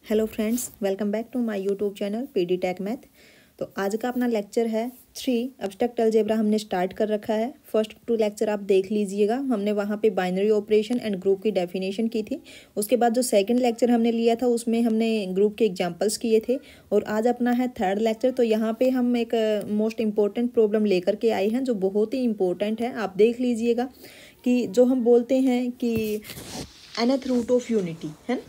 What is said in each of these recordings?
Hello friends, welcome back to my YouTube channel PD tech math. तो आज का अपना लेक्चर है 3 एब्स्ट्रैक्ट अलजेब्रा हमने स्टार्ट कर रखा है। फर्स्ट 2 लेक्चर आप देख लीजिएगा। हमने वहाँ पे बाइनरी ऑपरेशन एंड ग्रुप की डेफिनेशन की थी। उसके बाद जो सेकंड लेक्चर हमने लिया था उसमें हमने ग्रुप के एग्जांपल्स किए थे। और आज अपना है थर्ड लेक्चर। तो यहाँ पे हम एक मोस्ट इम्पोर्टेंट प्रॉब्लम लेकर के आए हैं जो बहुत ही इम्पोर्टेंट है। आप देख लीजिएगा कि जो हम बोलते हैं कि nth रूट ऑफ यूनिटी है ना।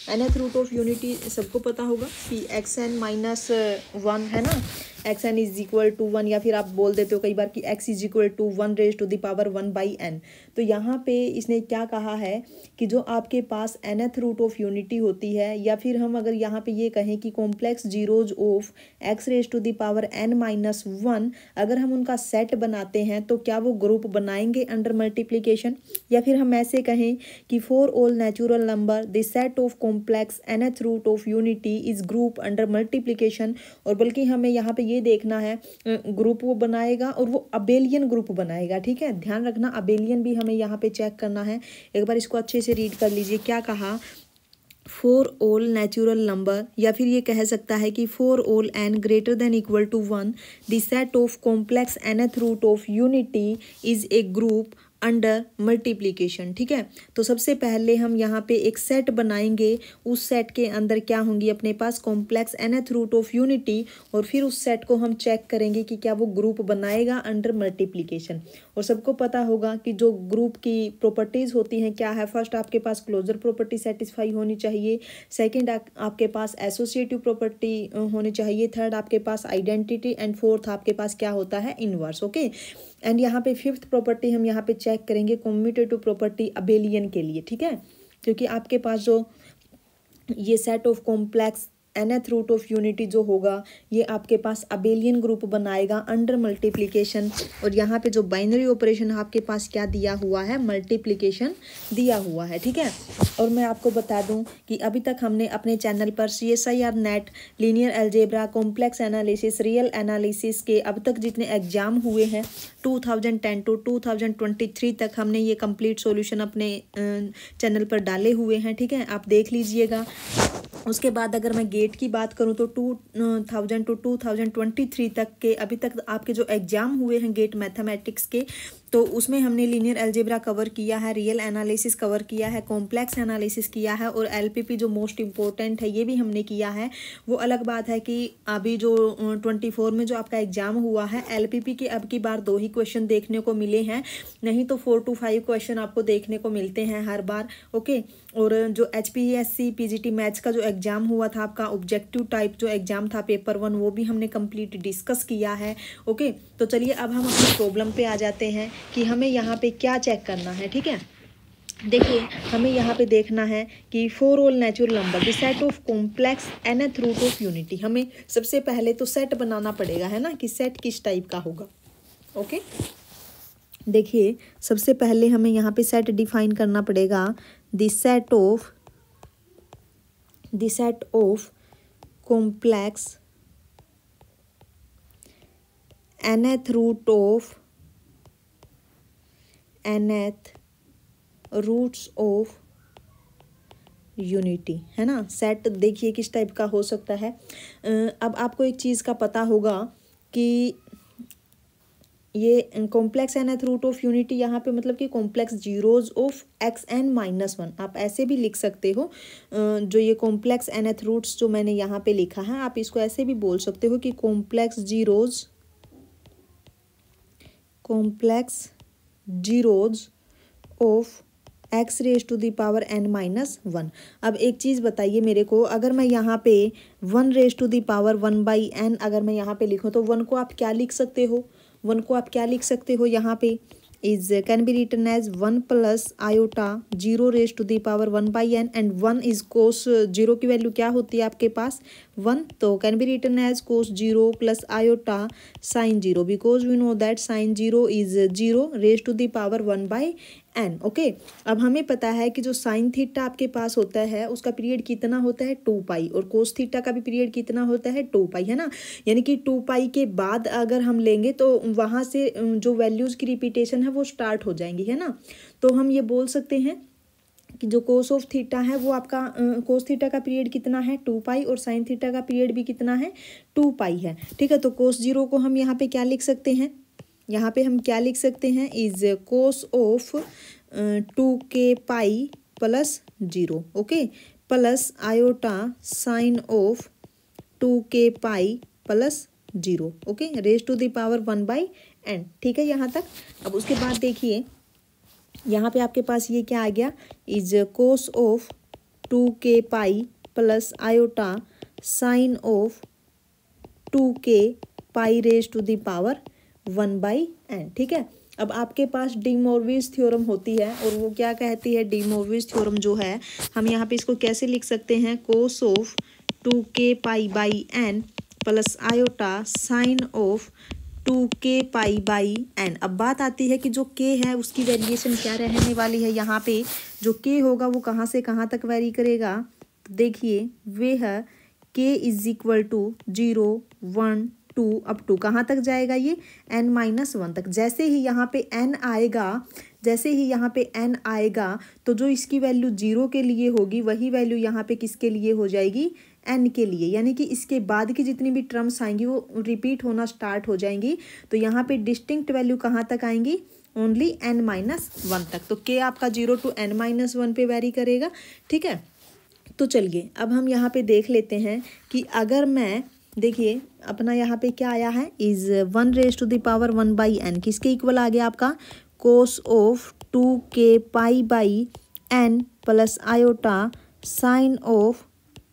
nth रूट ऑफ यूनिटी सबको पता होगा कि xn-1 है ना। xn इज इक्वल टू 1 या फिर आप बोल देते हो कई बार कि x is equal to 1 raise to the power 1/n। तो यहाँ पे इसने क्या कहा है कि जो आपके पास nth रूट ऑफ यूनिटी होती है या फिर हम अगर यहाँ पे ये कहें कि complex zeros of x raise to the power n-1 अगर हम उनका सेट बनाते हैं तो क्या वो ग्रुप बनाएंगे अंडर मल्टीप्लीकेशन। या फिर हम ऐसे कहें कि for all natural number the set of complex nth root of unity is group under multiplication. और बल्कि हमें यहाँ पे ये देखना है ग्रुप वो बनाएगा और वो अबेलियन ग्रुप बनाएगा। ठीक है, ध्यान रखना अबेलियन भी हमें यहाँ पे चेक करना है। एक बार इसको अच्छे से रीड कर लीजिए। क्या कहा, फॉर ऑल नेचुरल नंबर या फिर ये कह सकता है कि for all n greater than equal to 1 the set of complex nth root of unity is a group under multiplication. ठीक है, तो सबसे पहले हम यहाँ पे एक सेट बनाएंगे। उस सेट के अंदर क्या होंगी अपने पास complex nth root of unity और फिर उस सेट को हम चेक करेंगे कि क्या वो ग्रुप बनाएगा अंडर मल्टीप्लीकेशन। और सबको पता होगा कि जो ग्रुप की प्रॉपर्टीज होती हैं क्या है। फर्स्ट आपके पास क्लोजर प्रॉपर्टी सेटिस्फाई होनी चाहिए। सेकेंड आपके पास एसोसिएटिव प्रॉपर्टी होनी चाहिए। थर्ड आपके पास आइडेंटिटी एंड फोर्थ आपके पास क्या होता है इनवर्स। ओके, एंड यहाँ पे फिफ्थ प्रॉपर्टी हम यहाँ पे चेक करेंगे कम्यूटेटिव प्रॉपर्टी अबेलियन के लिए। ठीक है, क्योंकि आपके पास जो ये set of complex nth root of unity जो होगा ये आपके पास अबेलियन ग्रुप बनाएगा अंडर मल्टीप्लीकेशन। और यहाँ पे जो बाइनरी ऑपरेशन आपके पास क्या दिया हुआ है, मल्टीप्लीकेशन दिया हुआ है। ठीक है, और मैं आपको बता दूं कि अभी तक हमने अपने चैनल पर CSIR net, linear algebra, complex analysis, real analysis के अब तक जितने एग्जाम हुए हैं 2010 टू 2023 तक हमने ये कंप्लीट सॉल्यूशन अपने चैनल पर डाले हुए हैं। ठीक है, आप देख लीजिएगा। उसके बाद अगर मैं गेट की बात करूं तो 2000 टू 2023 तक के अभी तक आपके जो एग्जाम हुए हैं गेट मैथमेटिक्स के, तो उसमें हमने लीनियर अलजेब्रा कवर किया है, रियल एनालिसिस कवर किया है, कॉम्प्लेक्स एनालिसिस किया है और LPP जो मोस्ट इम्पोर्टेंट है ये भी हमने किया है। वो अलग बात है कि अभी जो 24 में जो आपका एग्जाम हुआ है LPP के अब की बार 2 ही क्वेश्चन देखने को मिले हैं, नहीं तो 4 to 5 क्वेश्चन आपको देखने को मिलते हैं हर बार। ओके, और जो HPSC PGT मैथ्स का जो एग्जाम हुआ था आपका ऑब्जेक्टिव टाइप जो एग्जाम था पेपर 1 वो भी हमने कंप्लीट डिस्कस किया है। ओके, तो चलिए अब हम अपनी प्रॉब्लम पे आ जाते हैं कि हमें यहाँ पे क्या चेक करना है। ठीक है, देखिए हमें यहाँ पे देखना है कि for all natural number the set of complex nth root of unity. हमें सबसे पहले तो सेट बनाना पड़ेगा है ना कि सेट किस टाइप का होगा। ओके, देखिए सबसे पहले हमें यहाँ पे सेट डिफाइन करना पड़ेगा। The set of complex nth roots of unity है ना। सेट देखिए किस टाइप का हो सकता है। अब आपको एक चीज़ का पता होगा कि ये complex nth root of unity यहाँ पे मतलब कि कॉम्प्लेक्स जीरोज ऑफ xn-1 आप ऐसे भी लिख सकते हो। जो ये कॉम्प्लेक्स nth रूट्स जो मैंने यहाँ पे लिखा है आप इसको ऐसे भी बोल सकते हो कि complex zeros of x raise to the power n-1। अब एक चीज़ बताइए मेरे को, अगर मैं यहाँ पे 1 raise to the power 1/n अगर मैं यहाँ पे लिखूँ तो 1 को आप क्या लिख सकते हो, 1 को आप क्या लिख सकते हो यहाँ पे is can be written as 1 plus iota 0 raise to the power 1/n and 1 is cos 0 की वैल्यू क्या होती है आपके पास 1, तो can be written as cos 0 plus iota sine 0 because we know that sine 0 is 0 raise to the power 1/n। Okay, अब हमें पता है कि जो साइन थीटा आपके पास होता है उसका पीरियड कितना होता है 2 और कोस थीटा का भी पीरियड कितना होता है 2 है ना। यानी कि 2 के बाद अगर हम लेंगे तो वहाँ से जो वैल्यूज़ की रिपीटेशन है वो स्टार्ट हो जाएंगी है ना। तो हम ये बोल सकते हैं कि जो कोस ऑफ थीटा है वो आपका कोस थीटा का पीरियड कितना है 2 पाई और साइन थीटा का पीरियड भी कितना है 2 पाई है। ठीक है, तो कोस जीरो को हम यहाँ पे क्या लिख सकते हैं, यहाँ पे हम क्या लिख सकते हैं, is cos of 2k pi plus 0, okay, plus iota sine of 2k pi plus 0, okay, raise to the power 1/n। ठीक है यहाँ तक। अब उसके बाद देखिए यहाँ पे आपके पास ये क्या आ गया, is cos of 2k pi plus iota sine of 2k pi raise to the power 1/n। ठीक है, अब आपके पास डी मोरविज थ्योरम होती है और वो क्या कहती है, डी मोरविज थ्योरम जो है हम यहाँ पे इसको कैसे लिख सकते हैं, कोस of 2k pi by n plus iota sine of 2k pi by n। अब बात आती है कि जो k है उसकी वेरिएशन क्या रहने वाली है, यहाँ पे जो k होगा वो कहाँ से कहाँ तक वेरी करेगा, तो देखिए वे है k is equal to 0 1 2 up to कहाँ तक जाएगा, ये n-1 तक। जैसे ही यहाँ पे n आएगा, जैसे ही यहाँ पे n आएगा तो जो इसकी वैल्यू 0 के लिए होगी वही वैल्यू यहाँ पे किसके लिए हो जाएगी, n के लिए, यानी कि इसके बाद की जितनी भी टर्म्स आएंगी वो रिपीट होना स्टार्ट हो जाएंगी। तो यहाँ पे डिस्टिंक्ट वैल्यू कहाँ तक आएंगी, ओनली n-1 तक। तो k आपका 0 to n-1 पे वेरी करेगा। ठीक है, तो चलिए अब हम यहाँ पे देख लेते हैं कि अगर मैं, देखिए अपना यहाँ पे क्या आया है, is 1 raise to the power 1/n किसके इक्वल आ गया आपका, cos of 2k pi by n plus iota sine of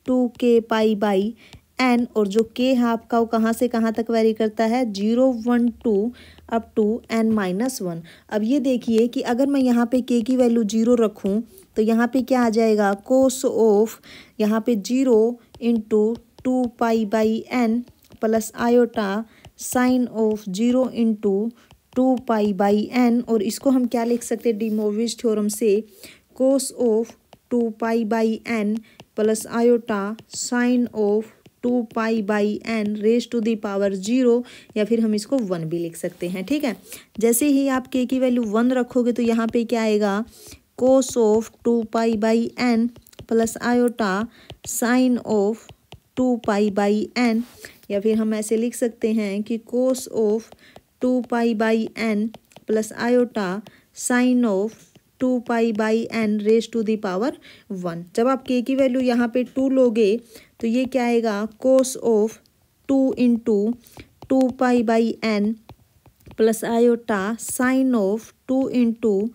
2k pi by n, और जो k है आपका वो कहाँ से कहाँ तक वेरी करता है, 0 1 2 अप टू n-1। अब ये देखिए कि अगर मैं यहाँ पे k की वैल्यू 0 रखूँ तो यहाँ पे क्या आ जाएगा, कोस ऑफ यहाँ पे 0 into 2 pi by n plus iota sine of 0 into 2 pi by n, और इसको हम क्या लिख सकते हैं डी मोरविज थ्योरम से, cos of 2 pi by n plus iota sine of 2 pi by n raise to the power 0, या फिर हम इसको 1 भी लिख सकते हैं। ठीक है, जैसे ही आप k की वैल्यू 1 रखोगे तो यहाँ पे क्या आएगा, cos of 2 pi by n plus iota sine of 2 pi by n, या फिर हम ऐसे लिख सकते हैं कि cos of 2 pi by n plus iota sine of 2 pi by n raise to the power 1। जब आप k की वैल्यू यहाँ पे 2 लोगे तो ये क्या आएगा, cos of 2 into 2 pi by n plus iota sine of 2 into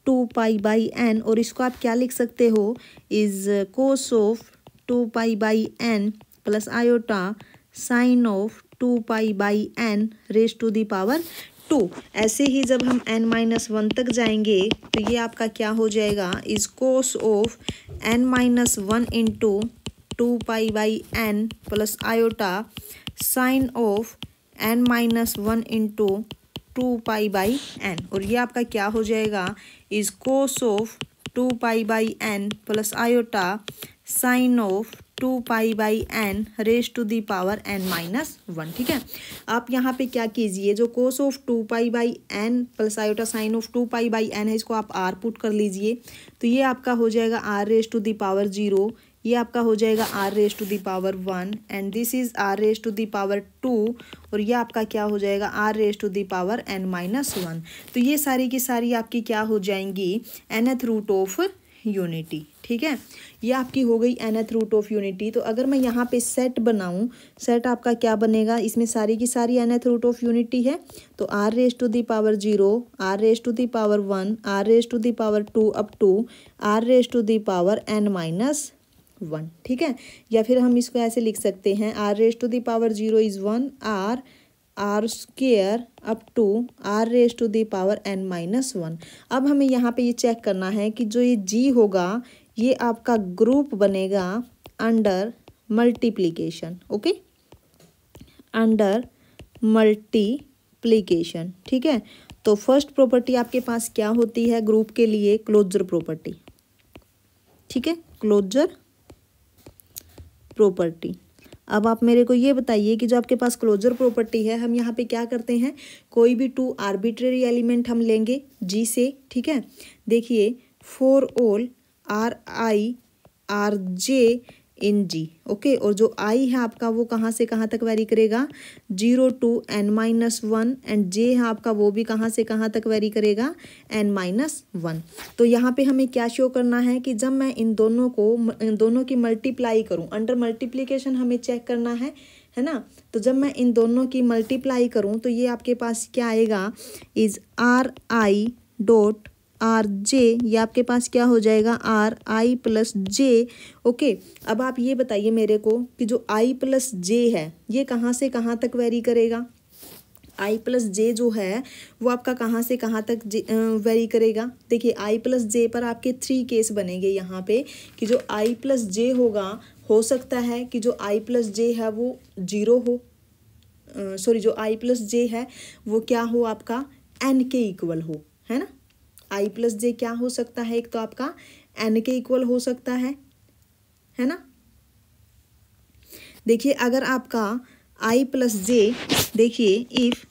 2 pi by n, और इसको आप क्या लिख सकते हो, is cos of 2 pi by n plus iota sine of 2 pi by n raise to the power 2। ऐसे ही जब हम n-1 तक जाएंगे तो ये आपका क्या हो जाएगा, is cos of n-1 into 2 pi by n plus iota sine of n-1 into 2 pi by n, और ये आपका क्या हो जाएगा, is cos of 2 pi by n plus iota sine of 2 pi by n raise to the power n-1। ठीक है, आप यहाँ पे क्या कीजिए, जो cos of 2 pi by n plus iota sine of 2 pi by n है इसको आप r पुट कर लीजिए, तो ये आपका हो जाएगा r raise to the power 0, ये आपका हो जाएगा r raise to the power 1, and this is r raise to the power 2, और ये आपका क्या हो जाएगा, r raise to the power n-1। तो ये सारी की सारी आपकी क्या हो जाएंगी, nth रूट ऑफ यूनिटी। ठीक है, ये आपकी हो गई nth रूट ऑफ यूनिटी। तो अगर मैं यहाँ पे सेट बनाऊँ, सेट आपका क्या बनेगा, इसमें सारी की सारी nth रूट ऑफ यूनिटी है, तो r raise to the power 0, r raise to the power 1, r raise to the power 2 up to r raise to the power n-1। ठीक है, या फिर हम इसको ऐसे लिख सकते हैं, r raise to the power 0 is 1 r square up to r raise to the power n-1। अब हमें यहाँ पे ये चेक करना है कि जो ये g होगा ये आपका ग्रुप बनेगा under multiplication, okay, under multiplication. ठीक है, तो फर्स्ट प्रॉपर्टी आपके पास क्या होती है ग्रुप के लिए, क्लोजर प्रॉपर्टी। ठीक है, क्लोजर प्रॉपर्टी। अब आप मेरे को ये बताइए कि जो आपके पास क्लोजर प्रॉपर्टी है, हम यहाँ पे क्या करते हैं, कोई भी 2 आर्बिट्रेरी एलिमेंट हम लेंगे जी से। ठीक है, देखिए for all r i r j in G. Okay, और जो आई है आपका वो कहाँ से कहाँ तक वेरी करेगा, 0 to n-1, एंड जे है आपका वो भी कहाँ से कहाँ तक वेरी करेगा, n-1। तो यहाँ पे हमें क्या शो करना है कि जब मैं इन दोनों की मल्टीप्लाई करूँ, अंडर मल्टीप्लीकेशन हमें चेक करना है ना। तो जब मैं इन दोनों की मल्टीप्लाई करूँ तो ये आपके पास क्या आएगा, is are I dot R J, ये आपके पास क्या हो जाएगा, are I plus J. Okay, अब आप ये बताइए मेरे को कि जो आई प्लस जे है ये कहाँ से कहाँ तक वेरी करेगा। आई प्लस जे जो है वो आपका कहाँ से कहाँ तक वेरी करेगा। देखिए आई प्लस जे पर आपके 3 केस बनेंगे यहाँ पे कि जो आई प्लस जे होगा, हो सकता है कि जो आई प्लस जे है वो 0 हो, सॉरी जो आई प्लस जे है वो क्या हो, आपका एन के इक्वल हो, है ना। आई प्लस जे क्या हो सकता है, एक तो आपका एन के इक्वल हो सकता है ना। देखिए अगर आपका आई प्लस जे, देखिए इफ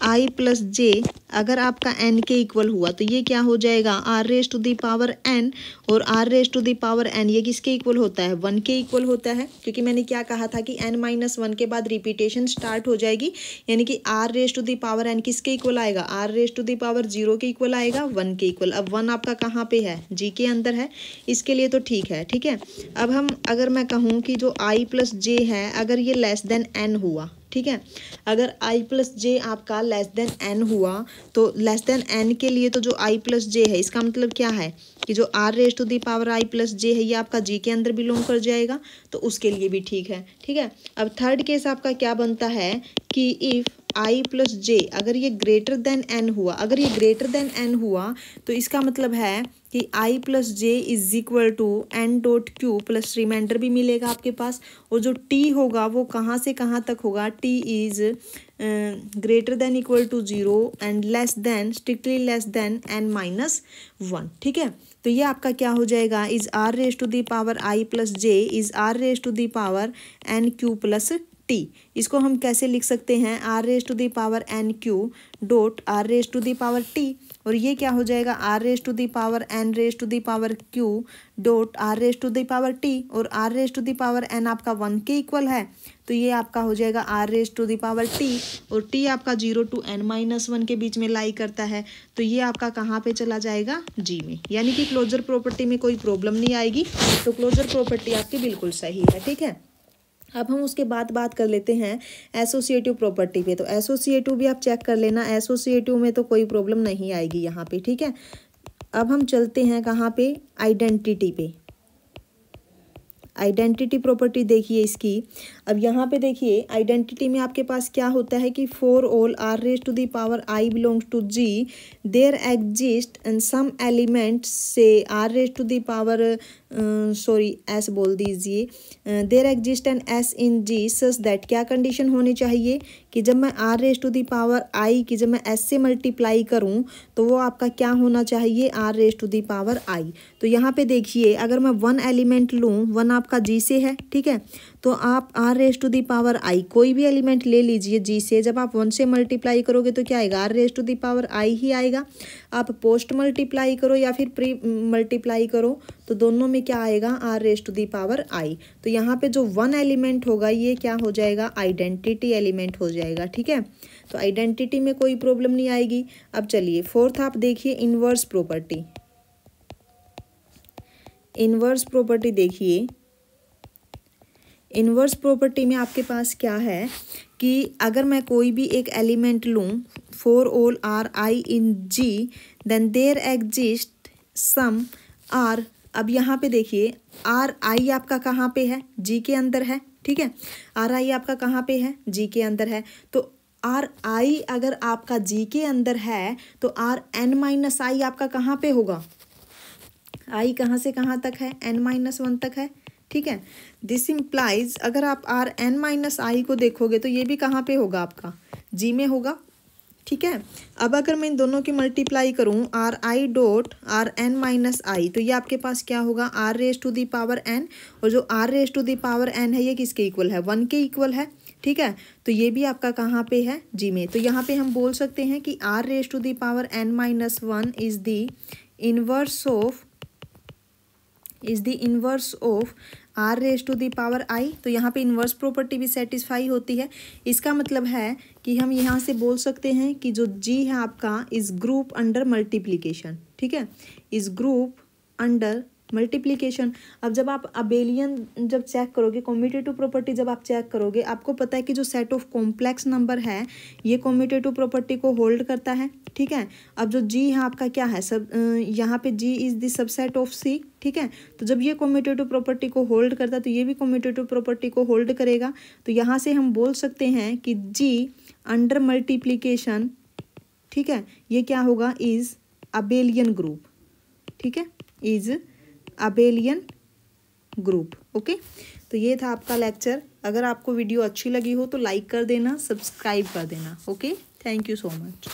आई प्लस जे अगर आपका एन के इक्वल हुआ तो ये क्या हो जाएगा, r raise to the power n, और r raise to the power n ये किसके इक्वल होता है, 1 के इक्वल होता है। क्योंकि मैंने क्या कहा था कि n-1 के बाद रिपीटेशन स्टार्ट हो जाएगी, यानी कि r raise to the power n किसके इक्वल आएगा, r raise to the power 0 के इक्वल आएगा, 1 के इक्वल। अब 1 आपका कहाँ पे है, जी के अंदर है, इसके लिए तो ठीक है। ठीक है, अब हम अगर मैं कहूँ कि जो आई प्लस जे है अगर ये लेस देन एन हुआ, ठीक है, अगर आई प्लस जे आपका लेस देन एन हुआ तो लेस देन एन के लिए तो जो आई प्लस जे है इसका मतलब क्या है कि जो r raise to the power i plus j है ये आपका जी के अंदर बिलोंग कर जाएगा, तो उसके लिए भी ठीक है। ठीक है, अब थर्ड केस आपका क्या बनता है कि इफ आई प्लस जे अगर ये ग्रेटर देन एन हुआ, अगर ये ग्रेटर देन एन हुआ तो इसका मतलब है कि i plus j is equal to n dot q plus remainder भी मिलेगा आपके पास, और जो टी होगा वो कहाँ से कहाँ तक होगा, t is greater than equal to 0 and less than, strictly less than n-1। ठीक है, तो ये आपका क्या हो जाएगा, is r raise to the power i plus j is r raise to the power n q plus t. इसको हम कैसे लिख सकते हैं, r raise to the power n q dot r raise to the power t, और ये क्या हो जाएगा, r raise to the power n raise to the power q dot r raise to the power t, और r raise to the power n आपका 1 के equal है, तो ये आपका हो जाएगा r raise to the power t, और टी आपका 0 to n-1 के बीच में लाई करता है, तो ये आपका कहाँ पे चला जाएगा, जी में, यानी कि क्लोजर प्रॉपर्टी में कोई प्रॉब्लम नहीं आएगी। तो क्लोजर प्रॉपर्टी आपकी बिल्कुल सही है। ठीक है, अब हम उसके बाद बात कर लेते हैं एसोसिएटिव प्रॉपर्टी पे। तो एसोसिएटिव भी आप चेक कर लेना, एसोसिएटिव में तो कोई प्रॉब्लम नहीं आएगी यहाँ पे। ठीक है, अब हम चलते हैं कहाँ पे, आइडेंटिटी पे। आइडेंटिटी प्रॉपर्टी देखिए इसकी। अब यहाँ पे देखिए आइडेंटिटी में आपके पास क्या होता है कि for all r raise to the power i belongs to G there exist and some element से r raise to the power sorry s बोल दीजिए, there exist an s in G such that, क्या condition होनी चाहिए कि जब मैं r raise to the power i की जब मैं एस से मल्टीप्लाई करूं तो वो आपका क्या होना चाहिए, r raise to the power i. तो यहाँ पे देखिए अगर मैं 1 एलिमेंट लूँ, 1 आपका जी से है, ठीक है, तो आप r raise to the power i कोई भी एलिमेंट ले लीजिए जी से, जब आप 1 से मल्टीप्लाई करोगे तो क्या आएगा, r raise to the power i ही आएगा। आप पोस्ट मल्टीप्लाई करो या फिर प्री मल्टीप्लाई करो तो दोनों में क्या आएगा, r raise to the power i. तो यहाँ पे जो 1 एलिमेंट होगा ये क्या हो जाएगा, आइडेंटिटी एलिमेंट हो जाएगा। ठीक है, तो आइडेंटिटी में कोई प्रॉब्लम नहीं आएगी। अब चलिए फोर्थ आप देखिए इनवर्स प्रॉपर्टी। इनवर्स प्रॉपर्टी देखिए, इनवर्स प्रॉपर्टी में आपके पास क्या है कि अगर मैं कोई भी एक एलिमेंट लूँ, for all r i in G then there exist some r. अब यहाँ पे देखिए आर आई आपका कहाँ पे है, जी के अंदर है। ठीक है, आर आई आपका कहाँ पे है, जी के अंदर है। तो आर आई अगर आपका जी के अंदर है तो आर n-i आपका कहाँ पे होगा, आई कहाँ से कहाँ तक है, n-1 तक है। ठीक है, दिस इम्प्लाइज अगर आप आर n-i को देखोगे तो ये भी कहाँ पे होगा, आपका जी में होगा। ठीक है, अब अगर मैं इन दोनों की मल्टीप्लाई करूँ are I dot are n-i तो ये आपके पास क्या होगा, r raise to the power n, और जो r raise to the power n है ये किसके इक्वल है, 1 के इक्वल है। ठीक है, तो ये भी आपका कहाँ पे है, जी में। तो यहाँ पे हम बोल सकते हैं कि r raise to the power n-1 is the inverse of is the inverse of r raise to the power i. तो यहाँ पे इनवर्स प्रॉपर्टी भी सेटिस्फाई होती है। इसका मतलब है कि हम यहाँ से बोल सकते हैं कि जो जी है आपका इज ग्रुप अंडर मल्टीप्लीकेशन, ठीक है, इज ग्रुप अंडर मल्टीप्लीकेशन। अब जब आप अबेलियन जब चेक करोगे, कॉम्यूटेटिव प्रॉपर्टी जब आप चेक करोगे, आपको पता है कि जो सेट ऑफ कॉम्प्लेक्स नंबर है ये कॉम्यूटेटिव प्रॉपर्टी को होल्ड करता है, ठीक है। अब जो जी है आपका क्या है, सब यहाँ पे जी इज द सबसेट ऑफ सी, ठीक है। तो जब ये कॉम्यूटेटिव प्रॉपर्टी को होल्ड करता है तो ये भी कॉम्यूटेटिव प्रॉपर्टी को होल्ड करेगा। तो यहाँ से हम बोल सकते हैं कि जी अंडर मल्टीप्लीकेशन, ठीक है, ये क्या होगा, इज अबेलियन ग्रुप, ठीक है, इज अबेलियन ग्रुप। ओके, तो ये था आपका लेक्चर। अगर आपको वीडियो अच्छी लगी हो तो लाइक कर देना, सब्सक्राइब कर देना। Okay, thank you so much.